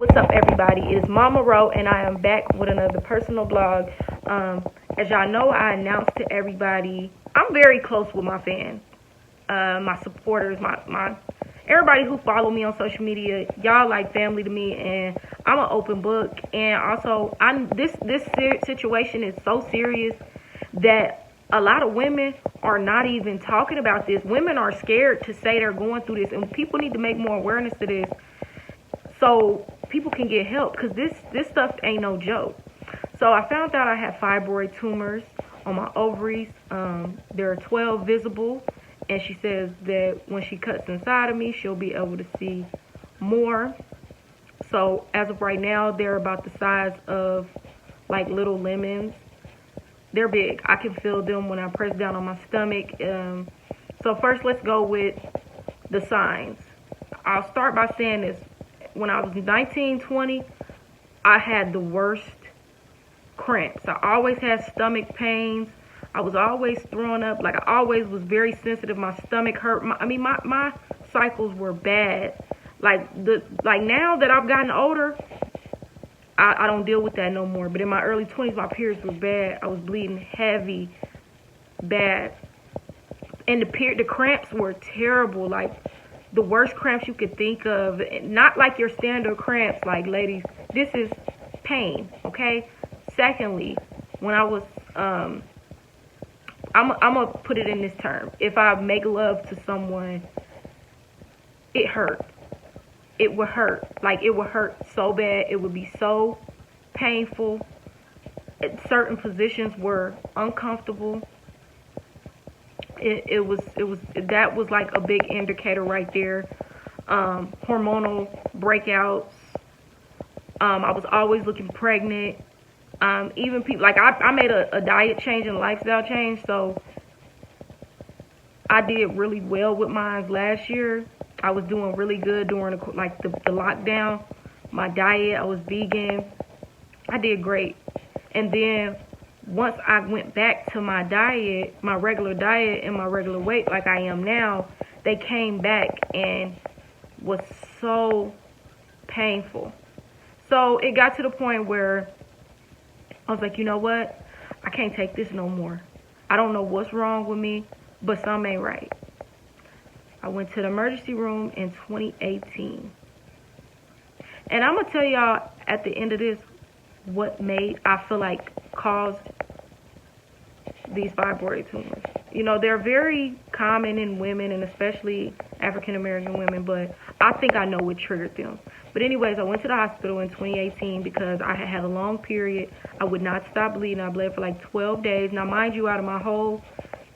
What's up, everybody? It is Mama Ro, and I am back with another personal blog. As y'all know, I announced to everybody, I'm very close with my fans, my supporters, my everybody who follow me on social media. Y'all like family to me, and I'm an open book. And also, this situation is so serious that a lot of women are not even talking about this. Women are scared to say they're going through this, and people need to make more awareness to this, so people can get help, because this stuff ain't no joke. So I found out I had fibroid tumors on my ovaries. There are 12 visible, and she says that when she cuts inside of me, she'll be able to see more. So as of right now, they're about the size of like little lemons. They're big. I can feel them when I press down on my stomach. So first, let's go with the signs. I'll start by saying this. When I was 19, 20, I had the worst cramps. I always had stomach pains. I was always throwing up. Like, I always was very sensitive. My stomach hurt. My cycles were bad. Like now that I've gotten older, I don't deal with that no more. But in my early 20s, my periods were bad. I was bleeding heavy, bad. And the cramps were terrible. Like, the worst cramps you could think of. Not like your standard cramps. Like, ladies, this is pain, okay? Secondly, when I was, I'm gonna put it in this term. If I make love to someone, it hurt. It would hurt. Like, it would hurt so bad. It would be so painful. Certain positions were uncomfortable. That was like a big indicator right there. Hormonal breakouts. I was always looking pregnant. Even people, like, I made a diet change and lifestyle change, so I did really well with mine last year. I was doing really good during the lockdown. My diet, I was vegan. I did great. And then once I went back to my diet, my regular diet and my regular weight like I am now, they came back and was so painful. So it got to the point where I was like, you know what? I can't take this no more. I don't know what's wrong with me, but something ain't right. I went to the emergency room in 2018. And I'm going to tell y'all at the end of this what I feel like caused these fibroid tumors. You know, they're very common in women, and especially African American women, but I think I know what triggered them. But anyways, I went to the hospital in 2018 because I had had a long period. I would not stop bleeding. I bled for like 12 days. Now, mind you, out of my whole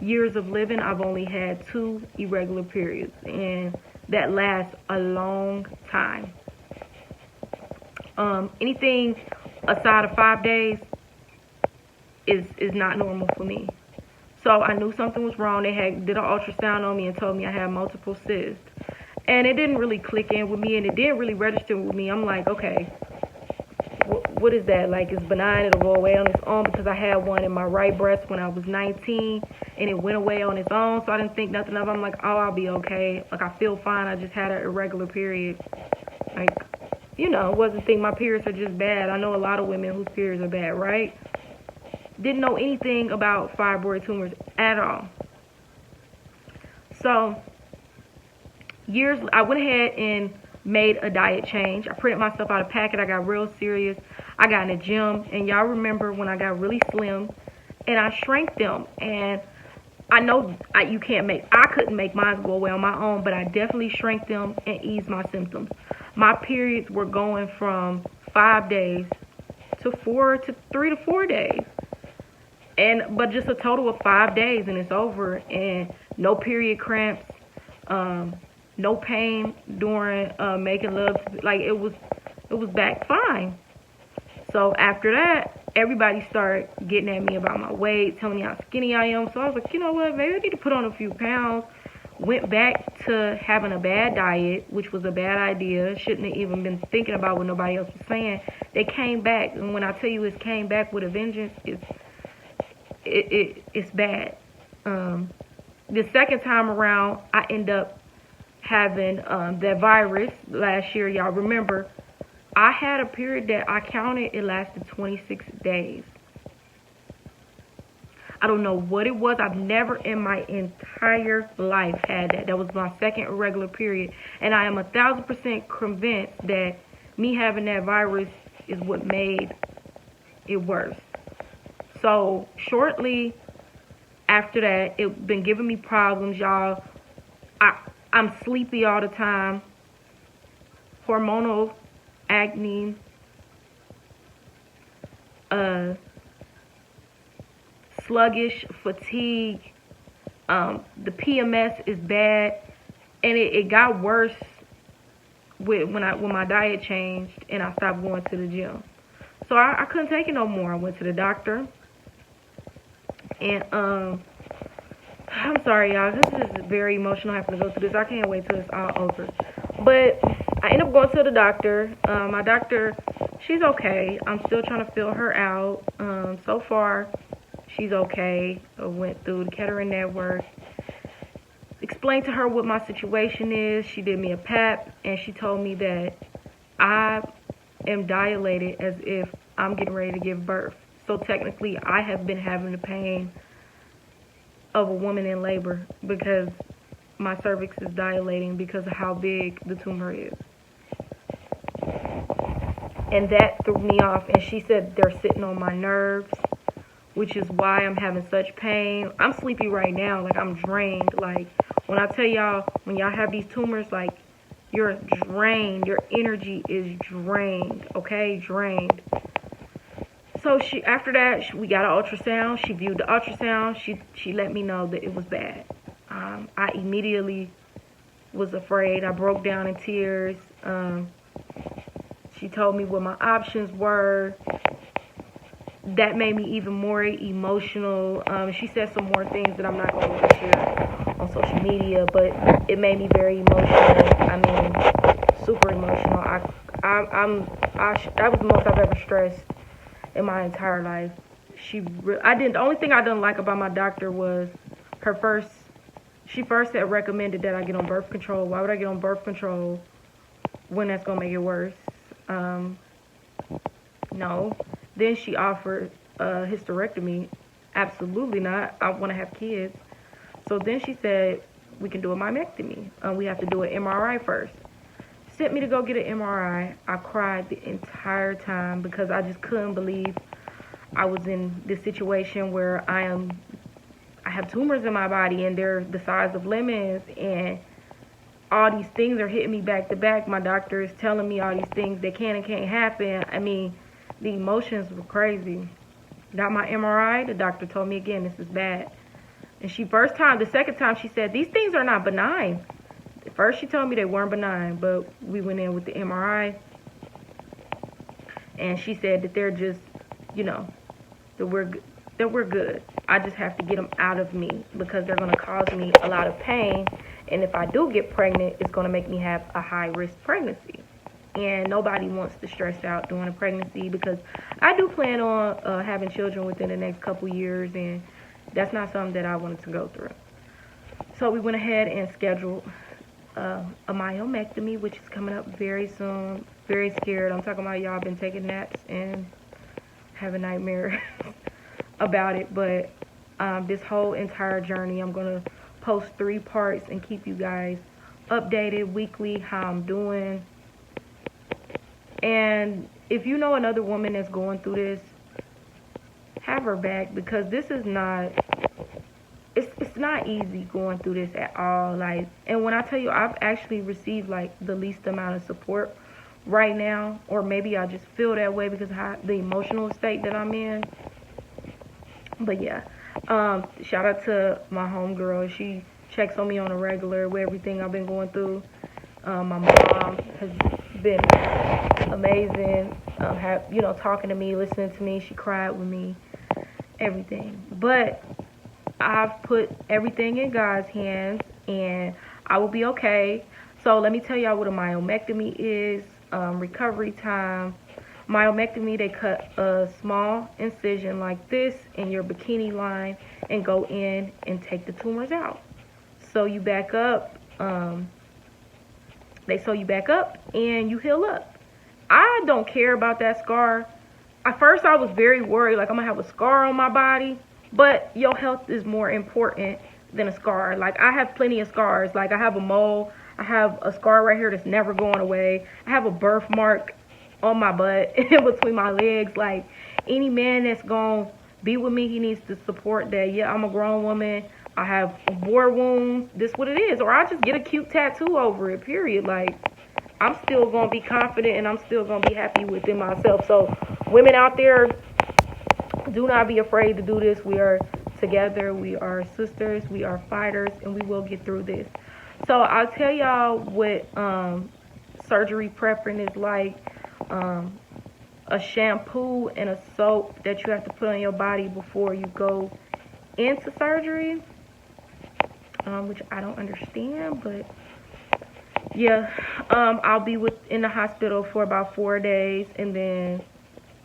years of living, I've only had 2 irregular periods, and that lasts a long time. Anything aside of 5 days is not normal for me. So I knew something was wrong. They did an ultrasound on me and told me I had multiple cysts. And it didn't really click in with me, and it didn't really register with me. I'm like, okay, what is that? Like, it's benign, it'll go away on its own, because I had one in my right breast when I was 19, and it went away on its own, so I didn't think nothing of it. I'm like, oh, I'll be okay. Like, I feel fine. I just had an irregular period. Like, you know, wasn't think my periods are just bad. I know a lot of women whose periods are bad, right? Didn't know anything about fibroid tumors at all. So I went ahead and made a diet change. I printed myself out a packet. I got real serious. I got in the gym, and y'all remember when I got really slim, and I shrank them. And I know I couldn't make mine go away on my own, but I definitely shrank them and eased my symptoms. My periods were going from 5 days to 3 to 4 days. But just a total of 5 days, and it's over, and no period cramps, no pain during making love. Like, it was back fine. So after that, everybody started getting at me about my weight, telling me how skinny I am. So I was like, you know what, maybe I need to put on a few pounds. Went back to having a bad diet, which was a bad idea. Shouldn't have even been thinking about what nobody else was saying. They came back, and when I tell you it came back with a vengeance, it's bad. The second time around, I end up having that virus last year. Y'all remember I had a period that I counted, it lasted 26 days. I don't know what it was. I've never in my entire life had that. That was my second irregular period. And I am 1,000% convinced that me having that virus is what made it worse. So shortly after that, it's been giving me problems, y'all. I'm sleepy all the time. Hormonal acne. Sluggish, fatigue. The PMS is bad, and it got worse when my diet changed and I stopped going to the gym. So I couldn't take it no more. I went to the doctor, and I'm sorry, y'all. This is very emotional having to go through this. I can't wait till it's all over. But I ended up going to the doctor. My doctor, she's okay. I'm still trying to fill her out. So far, she's okay. I went through the Kettering Network. Explained to her what my situation is. She did me a PAP, and she told me that I am dilated as if I'm getting ready to give birth. So technically, I have been having the pain of a woman in labor because my cervix is dilating because of how big the tumor is. And that threw me off. And she said they're sitting on my nerves, which is why I'm having such pain. I'm sleepy right now. Like, I'm drained. Like, when I tell y'all, when y'all have these tumors, like, you're drained. Your energy is drained. Okay? Drained. So after that, we got an ultrasound. She viewed the ultrasound. She let me know that it was bad. I immediately was afraid. I broke down in tears. She told me what my options were. That made me even more emotional. She said some more things that I'm not going to share on social media, but it made me very emotional. I mean, super emotional. That was the most I've ever stressed in my entire life. The only thing I didn't like about my doctor was she first had recommended that I get on birth control. Why would I get on birth control when that's going to make it worse? No. Then she offered hysterectomy. Absolutely not. I want to have kids. So then she said, we can do a myomectomy. We have to do an MRI first. Sent me to go get an MRI. I cried the entire time because I just couldn't believe I was in this situation where I have tumors in my body and they're the size of lemons, and all these things are hitting me back to back. My doctor is telling me all these things that can and can't happen. I mean, the emotions were crazy. Got my MRI. The doctor told me again, this is bad. And the second time she said, these things are not benign. First she told me they weren't benign, but we went in with the MRI. And she said that they're just, that we're good. I just have to get them out of me because they're going to cause me a lot of pain. And if I do get pregnant, it's going to make me have a high-risk pregnancy. And nobody wants to stress out during a pregnancy because I do plan on having children within the next couple years, and that's not something that I wanted to go through. So we went ahead and scheduled a myomectomy, which is coming up very soon. Very scared. I'm talking about y'all been taking naps and having nightmares about it. But this whole entire journey, I'm going to post 3 parts and keep you guys updated weekly how I'm doing. And if you know another woman that's going through this, have her back, because this is not, it's not easy going through this at all. Like, and when I tell you, I've actually received like the least amount of support right now, or maybe I just feel that way because of the emotional state that I'm in. But yeah, shout out to my homegirl. She checks on me on a regular with everything I've been going through. My mom has been amazing, talking to me, listening to me. She cried with me, everything. But I've put everything in God's hands, and I will be okay. So let me tell y'all what a myomectomy is. Recovery time. Myomectomy, they cut a small incision like this in your bikini line and go in and take the tumors out. So you back up. They sew you back up and you heal up. I don't care about that scar. At first, I was very worried, like I'm gonna have a scar on my body. But your health is more important than a scar. Like I have plenty of scars. Like I have a mole. I have a scar right here that's never going away. I have a birthmark on my butt in between my legs. Like any man that's gonna be with me, he needs to support that. Yeah, I'm a grown woman. I have war wounds. This what it is. Or I just get a cute tattoo over it. Period. Like I'm still gonna be confident and I'm still gonna be happy within myself. So women out there, do not be afraid to do this. We are together. We are sisters. We are fighters, and we will get through this. So I'll tell y'all what surgery prepping is like. A shampoo and a soap that you have to put on your body before you go into surgery, which I don't understand, but yeah, I'll be in the hospital for about 4 days, and then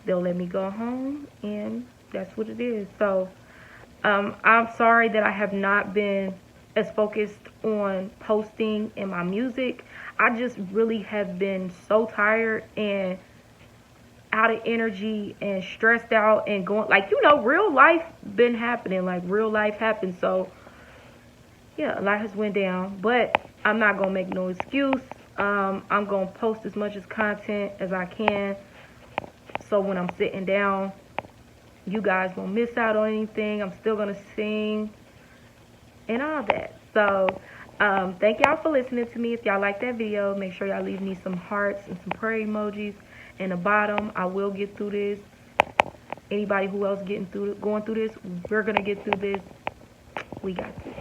they'll let me go home, and that's what it is. So I'm sorry that I have not been as focused on posting and my music. I just really have been so tired and out of energy and stressed out and going, like, real life been happening. Like, real life happened. So yeah, a lot has went down, but I'm not gonna make no excuse. I'm gonna post as much as content as I can, so when I'm sitting down, you guys won't miss out on anything. I'm still gonna sing and all that. So thank y'all for listening to me. If y'all like that video, make sure y'all leave me some hearts and some prayer emojis in the bottom. I will get through this. Anybody who else going through this, we're gonna get through this. We got this.